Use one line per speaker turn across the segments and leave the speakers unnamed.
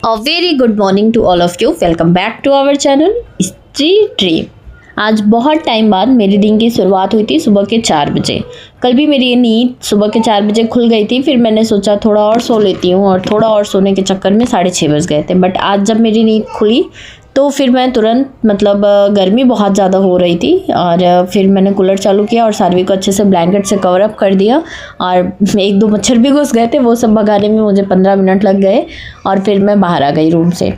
A very good morning to all of you. Welcome back to our channel स्त्री dream. आज बहुत time बाद मेरे दिन की शुरुआत हुई थी सुबह के 4 बजे। कल भी मेरी नींद सुबह के 4 बजे खुल गई थी, फिर मैंने सोचा थोड़ा और सो लेती हूँ और थोड़ा और सोने के चक्कर में 6:30 बज गए थे। बट आज जब मेरी नींद खुली तो फिर मैं तुरंत गर्मी बहुत ज़्यादा हो रही थी और फिर मैंने कूलर चालू किया और सारवी को अच्छे से ब्लैंकेट से कवर अप कर दिया और 1-2 मच्छर भी घुस गए थे, वो सब भगाने में मुझे 15 मिनट लग गए और फिर मैं बाहर आ गई रूम से।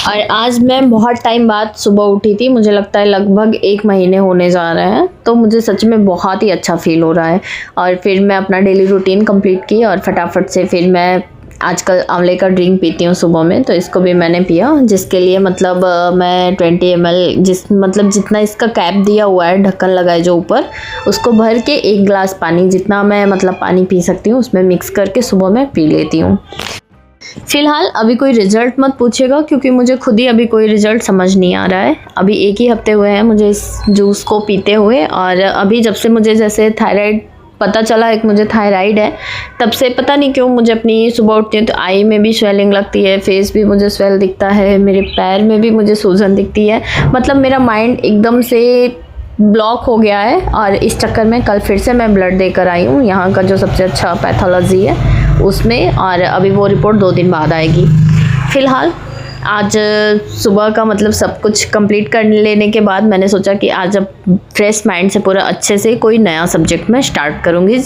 और आज मैं बहुत टाइम बाद सुबह उठी थी, मुझे लगता है लगभग 1 महीने होने जा रहे हैं, तो मुझे सच में बहुत ही अच्छा फील हो रहा है। और फिर मैं अपना डेली रूटीन कंप्लीट की और फटाफट से फिर मैं आजकल आंवले का ड्रिंक पीती हूँ सुबह में, तो इसको भी मैंने पिया, जिसके लिए मैं 20 ml जितना इसका कैप दिया हुआ है, ढक्कन लगा है जो ऊपर, उसको भर के 1 गिलास पानी जितना मैं पानी पी सकती हूँ उसमें मिक्स करके सुबह में पी लेती हूँ। फिलहाल अभी कोई रिज़ल्ट मत पूछिएगा क्योंकि मुझे खुद ही अभी कोई रिज़ल्ट समझ नहीं आ रहा है। अभी 1 ही हफ्ते हुए हैं मुझे इस जूस को पीते हुए और अभी जब से मुझे जैसे थायराइड पता चला, एक मुझे थायराइड है, तब से पता नहीं क्यों मुझे अपनी सुबह उठती है तो आई में भी स्वेलिंग लगती है, फेस भी मुझे स्वेल दिखता है, मेरे पैर में भी मुझे सूजन दिखती है। मेरा माइंड एकदम से ब्लॉक हो गया है और इस चक्कर में कल फिर से मैं ब्लड देकर आई हूँ यहाँ का जो सबसे अच्छा पैथोलॉजी है उसमें, और अभी वो रिपोर्ट 2 दिन बाद आएगी। फ़िलहाल आज सुबह का सब कुछ कंप्लीट कर लेने के बाद मैंने सोचा कि आज अब फ्रेश माइंड से पूरा अच्छे से कोई नया सब्जेक्ट मैं स्टार्ट करूँगी।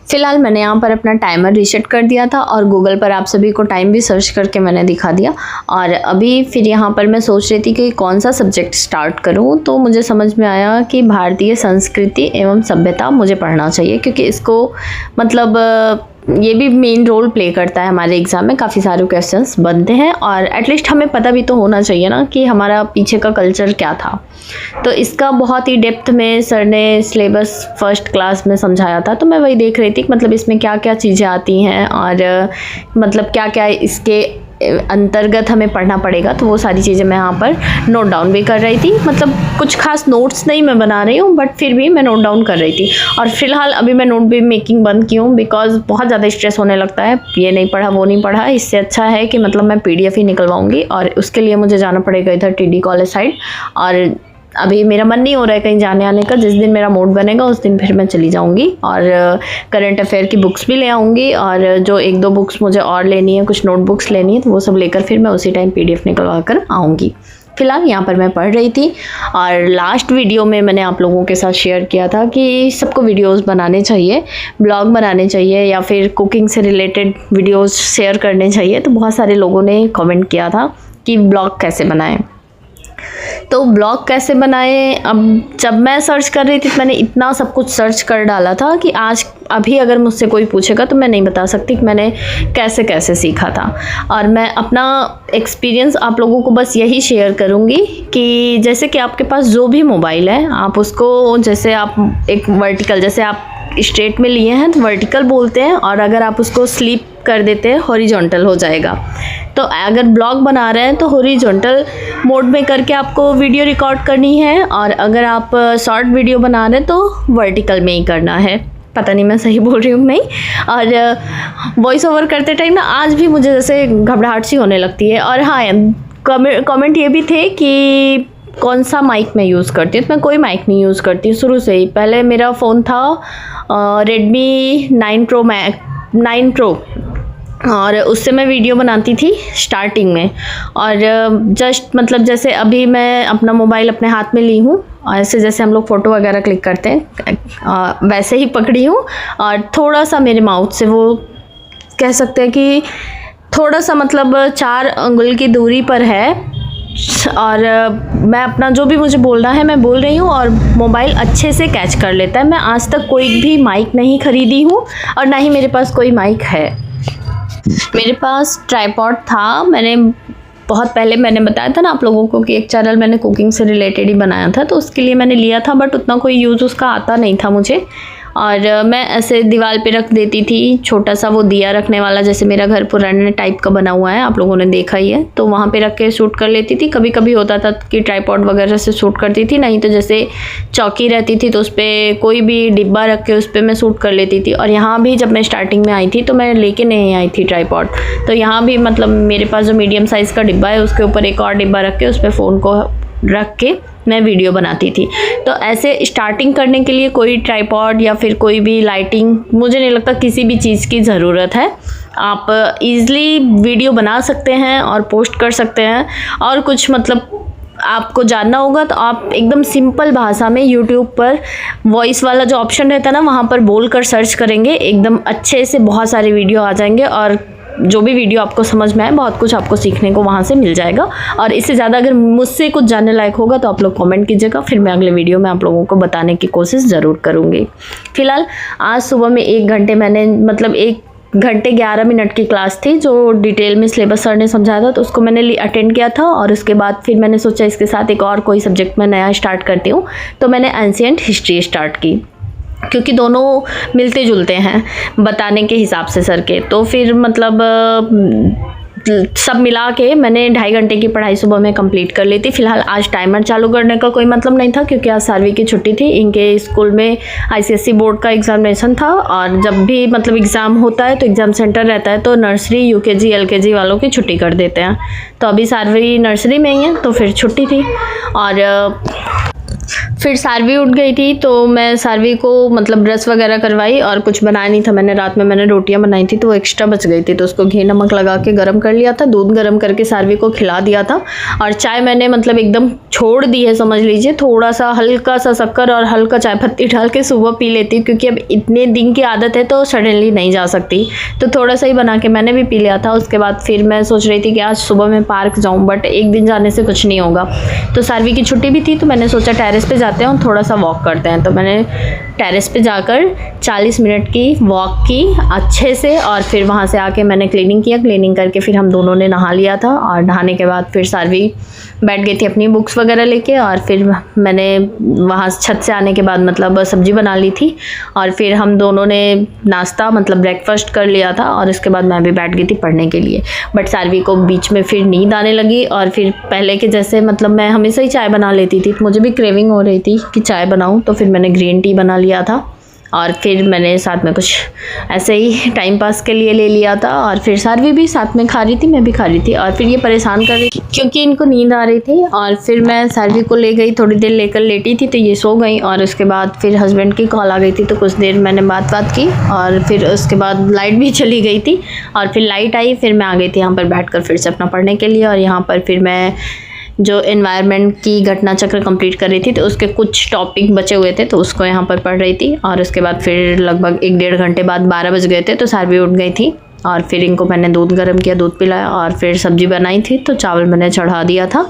फ़िलहाल मैंने यहाँ पर अपना टाइमर रीसेट कर दिया था और गूगल पर आप सभी को टाइम भी सर्च करके मैंने दिखा दिया। और अभी फिर यहाँ पर मैं सोच रही थी कि कौन सा सब्जेक्ट स्टार्ट करूँ, तो मुझे समझ में आया कि भारतीय संस्कृति एवं सभ्यता मुझे पढ़ना चाहिए क्योंकि इसको ये भी मेन रोल प्ले करता है हमारे एग्ज़ाम में, काफ़ी सारे क्वेश्चंस बनते हैं और एटलीस्ट हमें पता भी तो होना चाहिए ना कि हमारा पीछे का कल्चर क्या था। तो इसका बहुत ही डेप्थ में सर ने सिलेबस फर्स्ट क्लास में समझाया था, तो मैं वही देख रही थी कि इसमें क्या क्या चीज़ें आती हैं और क्या क्या इसके अंतर्गत हमें पढ़ना पड़ेगा, तो वो सारी चीज़ें मैं यहाँ पर नोट डाउन भी कर रही थी। कुछ खास नोट्स नहीं मैं बना रही हूँ बट फिर भी मैं नोट डाउन कर रही थी। और फिलहाल अभी मैं नोट भी मेकिंग बंद की हूँ बिकॉज बहुत ज़्यादा स्ट्रेस होने लगता है, ये नहीं पढ़ा वो नहीं पढ़ा। इससे अच्छा है कि मैं PDF ही निकलवाऊँगी और उसके लिए मुझे जाना पड़ेगा इधर TD कॉलेज साइड। और अभी मेरा मन नहीं हो रहा है कहीं जाने आने का, जिस दिन मेरा मूड बनेगा उस दिन फिर मैं चली जाऊंगी और करंट अफेयर की बुक्स भी ले आऊँगी और जो 1-2 बुक्स मुझे और लेनी है, कुछ नोटबुक्स लेनी है, तो वो सब लेकर फिर मैं उसी टाइम PDF निकलवा कर आऊँगी। फ़िलहाल यहाँ पर मैं पढ़ रही थी और लास्ट वीडियो में मैंने आप लोगों के साथ शेयर किया था कि सबको वीडियोस बनाने चाहिए, ब्लॉग बनाने चाहिए या फिर कुकिंग से रिलेटेड वीडियोस शेयर करने चाहिए। तो बहुत सारे लोगों ने कमेंट किया था कि ब्लॉग कैसे बनाएं, तो ब्लॉग कैसे बनाएं। अब जब मैं सर्च कर रही थी तो मैंने इतना सब कुछ सर्च कर डाला था कि अभी अगर मुझसे कोई पूछेगा तो मैं नहीं बता सकती कि मैंने कैसे कैसे सीखा था। और मैं अपना एक्सपीरियंस आप लोगों को बस यही शेयर करूँगी कि जैसे कि आपके पास जो भी मोबाइल है आप उसको, जैसे आप एक वर्टिकल, जैसे आप स्ट्रेट में लिए हैं तो वर्टिकल बोलते हैं, और अगर आप उसको स्लिप कर देते हैं हॉरिजॉन्टल हो जाएगा। तो अगर ब्लॉग बना रहे हैं तो हॉरिजॉन्टल मोड में करके आपको वीडियो रिकॉर्ड करनी है, और अगर आप शॉर्ट वीडियो बना रहे हैं तो वर्टिकल में ही करना है। पता नहीं मैं सही बोल रही हूँ नहीं। और वॉइस ओवर करते टाइम ना आज भी मुझे जैसे घबराहट सी होने लगती है। और हाँ, कमेंट ये भी थे कि कौन सा माइक मैं यूज़ करती हूँ, तो मैं कोई माइक नहीं यूज़ करती हूँ शुरू से ही। पहले मेरा फ़ोन था Redmi 9 Pro और उससे मैं वीडियो बनाती थी स्टार्टिंग में। और जस्ट जैसे अभी मैं अपना मोबाइल अपने हाथ में ली हूँ, ऐसे जैसे हम लोग फ़ोटो वगैरह क्लिक करते हैं वैसे ही पकड़ी हूँ और थोड़ा सा मेरे माउथ से, वो कह सकते हैं कि थोड़ा सा 4 अंगुल की दूरी पर है, और मैं अपना जो भी मुझे बोलना है मैं बोल रही हूँ और मोबाइल अच्छे से कैच कर लेता है। मैं आज तक कोई भी माइक नहीं ख़रीदी हूँ और ना ही मेरे पास कोई माइक है। मेरे पास ट्राइपॉड था, मैंने बहुत पहले मैंने बताया था ना आप लोगों को कि एक चैनल मैंने कुकिंग से रिलेटेड ही बनाया था, तो उसके लिए मैंने लिया था, बट उतना कोई यूज़ उसका आता नहीं था मुझे। और मैं ऐसे दीवार पे रख देती थी, छोटा सा वो दिया रखने वाला, जैसे मेरा घर पुराने टाइप का बना हुआ है, आप लोगों ने देखा ही है, तो वहाँ पे रख के शूट कर लेती थी। कभी कभी होता था कि ट्राइपॉड वगैरह से शूट करती थी, नहीं तो जैसे चौकी रहती थी तो उस पर कोई भी डिब्बा रख के उस पर मैं शूट कर लेती थी। और यहाँ भी जब मैं स्टार्टिंग में आई थी तो मैं लेके नहीं आई थी ट्राइपॉड, तो यहाँ भी मतलब मेरे पास जो मीडियम साइज़ का डिब्बा है उसके ऊपर एक और डिब्बा रख के उस पर फ़ोन को रख के मैं वीडियो बनाती थी। तो ऐसे स्टार्टिंग करने के लिए कोई ट्राइपॉड या फिर कोई भी लाइटिंग, मुझे नहीं लगता किसी भी चीज़ की ज़रूरत है। आप ईज़िली वीडियो बना सकते हैं और पोस्ट कर सकते हैं। और कुछ मतलब आपको जानना होगा तो आप एकदम सिंपल भाषा में यूट्यूब पर वॉइस वाला जो ऑप्शन रहता है ना, वहाँ पर बोल कर सर्च करेंगे, एकदम अच्छे से बहुत सारे वीडियो आ जाएंगे। और जो भी वीडियो आपको समझ में आए, बहुत कुछ आपको सीखने को वहाँ से मिल जाएगा। और इससे ज़्यादा अगर मुझसे कुछ जानने लायक होगा तो आप लोग कमेंट कीजिएगा, फिर मैं अगले वीडियो में आप लोगों को बताने की कोशिश ज़रूर करूँगी। फिलहाल आज सुबह में 1 घंटे मैंने मतलब 1 घंटे 11 मिनट की क्लास थी, जो डिटेल में सिलेबस सर ने समझाया था, तो उसको मैंने अटेंड किया था। और उसके बाद फिर मैंने सोचा इसके साथ एक और कोई सब्जेक्ट मैं नया स्टार्ट करती हूँ, तो मैंने एंशिएंट हिस्ट्री स्टार्ट की, क्योंकि दोनों मिलते जुलते हैं बताने के हिसाब से सर के। तो फिर मतलब सब मिला के मैंने 2.5 घंटे की पढ़ाई सुबह में कंप्लीट कर ली थी। फिलहाल आज टाइमर चालू करने का कोई मतलब नहीं था, क्योंकि आज सारवी की छुट्टी थी। इनके स्कूल में ICSE बोर्ड का एग्जामिनेशन था, और जब भी मतलब एग्ज़ाम होता है तो एग्ज़ाम सेंटर रहता है, तो नर्सरी UKG LKG वालों की छुट्टी कर देते हैं। तो अभी सारवी नर्सरी में ही है, तो फिर छुट्टी थी। और फिर सारवी उठ गई थी, तो मैं सारवी को मतलब ब्रश वगैरह करवाई, और कुछ बनाया नहीं था मैंने। रात में मैंने रोटियां बनाई थी तो वो एक्स्ट्रा बच गई थी, तो उसको घी नमक लगा के गर्म कर लिया था, दूध गर्म करके सारवी को खिला दिया था। और चाय मैंने मतलब एकदम छोड़ दी है, समझ लीजिए। थोड़ा सा हल्का सा शक्कर और हल्का चाय पत्ती डाल के सुबह पी लेती हूँ, क्योंकि अब इतने दिन की आदत है तो सडनली नहीं जा सकती, तो थोड़ा सा ही बना के मैंने भी पी लिया था। उसके बाद फिर मैं सोच रही थी कि आज सुबह मैं पार्क जाऊँ, बट एक दिन जाने से कुछ नहीं होगा। तो सारवी की छुट्टी भी थी, तो मैंने सोचा टेरेस पे जाते हैं और थोड़ा सा वॉक करते हैं। तो मैंने टेरेस पे जाकर 40 मिनट की वॉक की अच्छे से, और फिर वहाँ से आके मैंने क्लीनिंग किया। क्लीनिंग करके फिर हम दोनों ने नहा लिया था, और नहाने के बाद फिर सारवी बैठ गई थी अपनी बुक्स वगैरह लेके। और फिर मैंने वहाँ छत से आने के बाद मतलब सब्जी बना ली थी, और फिर हम दोनों ने नाश्ता मतलब ब्रेकफास्ट कर लिया था। और उसके बाद मैं भी बैठ गई थी पढ़ने के लिए। बट सारवी को बीच में फिर नींद आने लगी, और फिर पहले के जैसे मतलब मैं हमेशा ही चाय बना लेती थी, तो मुझे भी क्रेविंग हो रही थी कि चाय बनाऊं, तो फिर मैंने ग्रीन टी बना लिया था। और फिर मैंने साथ में कुछ ऐसे ही टाइम पास के लिए ले लिया था। और फिर सारवी भी साथ में खा रही थी, मैं भी खा रही थी। और फिर ये परेशान कर रही थी क्योंकि इनको नींद आ रही थी। और फिर मैं सारवी को ले गई, थोड़ी देर लेकर लेटी थी, तो ये सो गई। और उसके बाद फिर हस्बैंड की कॉल आ गई थी, तो कुछ देर मैंने बात की। और फिर उसके बाद लाइट भी चली गई थी, और फिर लाइट आई, फिर मैं आ गई थी यहाँ पर बैठकर फिर से अपना पढ़ने के लिए। और यहाँ पर फिर मैं जो एनवायरनमेंट की घटना चक्र कंप्लीट कर रही थी, तो उसके कुछ टॉपिक बचे हुए थे, तो उसको यहाँ पर पढ़ रही थी। और उसके बाद फिर लगभग 1-1.5 घंटे बाद 12 बज गए थे, तो सारवी उठ गई थी। और फिर इनको मैंने दूध गर्म किया, दूध पिलाया, और फिर सब्जी बनाई थी, तो चावल मैंने चढ़ा दिया था।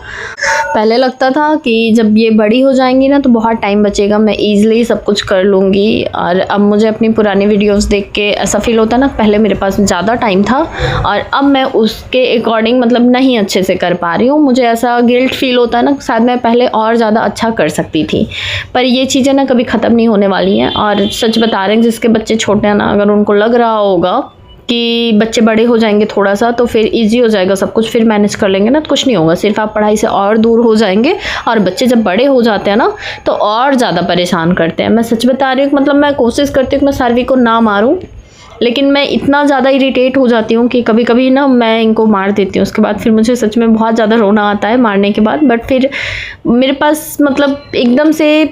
पहले लगता था कि जब ये बड़ी हो जाएंगी ना तो बहुत टाइम बचेगा, मैं ईज़िली सब कुछ कर लूँगी। और अब मुझे अपनी पुरानी वीडियोस देख के ऐसा फील होता है ना, पहले मेरे पास ज़्यादा टाइम था और अब मैं उसके अकॉर्डिंग मतलब नहीं अच्छे से कर पा रही हूँ। मुझे ऐसा गिल्ट फील होता है ना, शायद मैं पहले और ज़्यादा अच्छा कर सकती थी। पर ये चीज़ें ना कभी ख़त्म नहीं होने वाली हैं। और सच बता रहे हैं, जिसके बच्चे छोटे हैं ना, अगर उनको लग रहा होगा कि बच्चे बड़े हो जाएंगे थोड़ा सा तो फिर इजी हो जाएगा सब कुछ, फिर मैनेज कर लेंगे ना, तो कुछ नहीं होगा, सिर्फ आप पढ़ाई से और दूर हो जाएंगे। और बच्चे जब बड़े हो जाते हैं ना तो और ज़्यादा परेशान करते हैं। मैं सच बता रही हूँ, मतलब मैं कोशिश करती हूँ कि मैं सारवी को ना मारूँ, लेकिन मैं इतना ज़्यादा इरिटेट हो जाती हूँ कि कभी कभी ना मैं इनको मार देती हूँ। उसके बाद फिर मुझे सच में बहुत ज़्यादा रोना आता है मारने के बाद। बट फिर मेरे पास मतलब एकदम से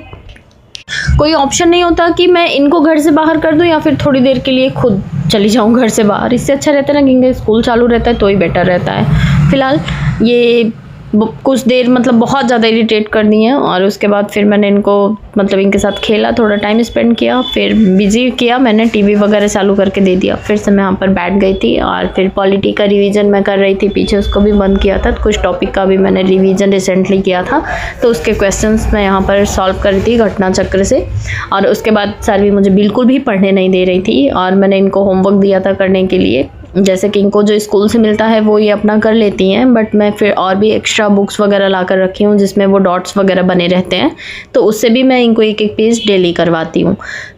कोई ऑप्शन नहीं होता कि मैं इनको घर से बाहर कर दूं या फिर थोड़ी देर के लिए खुद चली जाऊं घर से बाहर। इससे अच्छा रहता है ना कि इनका स्कूल चालू रहता है तो ही बेटर रहता है। फ़िलहाल ये कुछ देर मतलब बहुत ज़्यादा इरिटेट कर दी हैं। और उसके बाद फिर मैंने इनको मतलब इनके साथ खेला, थोड़ा टाइम स्पेंड किया, फिर बिजी किया, मैंने टीवी वगैरह चालू करके दे दिया। फिर से मैं यहाँ पर बैठ गई थी और फिर पॉलिटी का रिवीजन मैं कर रही थी, पीछे उसको भी बंद किया था। कुछ टॉपिक का भी मैंने रिवीजन रिसेंटली किया था, तो उसके क्वेश्चंस मैं यहाँ पर सॉल्व कर रही थी घटना चक्र से। और उसके बाद सारवी मुझे बिल्कुल भी पढ़ने नहीं दे रही थी और मैंने इनको होमवर्क दिया था करने के लिए। जैसे कि इनको जो स्कूल से मिलता है वो ये अपना कर लेती हैं, बट मैं फिर और भी एक्स्ट्रा बुक्स वगैरह ला कर रखी हूँ जिसमें वो डॉट्स वगैरह बने रहते हैं, तो उससे भी मैं इनको एक एक पेज डेली करवाती हूँ।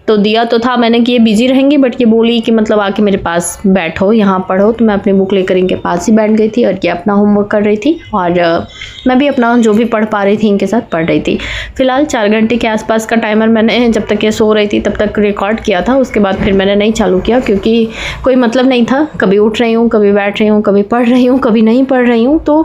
तो दिया तो था मैंने कि ये बिजी रहेंगी, बट ये बोली कि मतलब आके मेरे पास बैठो, यहाँ पढ़ो। तो मैं अपनी बुक लेकर इनके पास ही बैठ गई थी और ये अपना होमवर्क कर रही थी और मैं भी अपना जो भी पढ़ पा रही थी इनके साथ पढ़ रही थी। फिलहाल 4 घंटे के आसपास का टाइमर मैंने जब तक ये सो रही थी तब तक रिकॉर्ड किया था। उसके बाद फिर मैंने नहीं चालू किया क्योंकि कोई मतलब नहीं था, कभी उठ रही हूँ, कभी बैठ रही हूँ, कभी पढ़ रही हूँ, कभी नहीं पढ़ रही हूँ। तो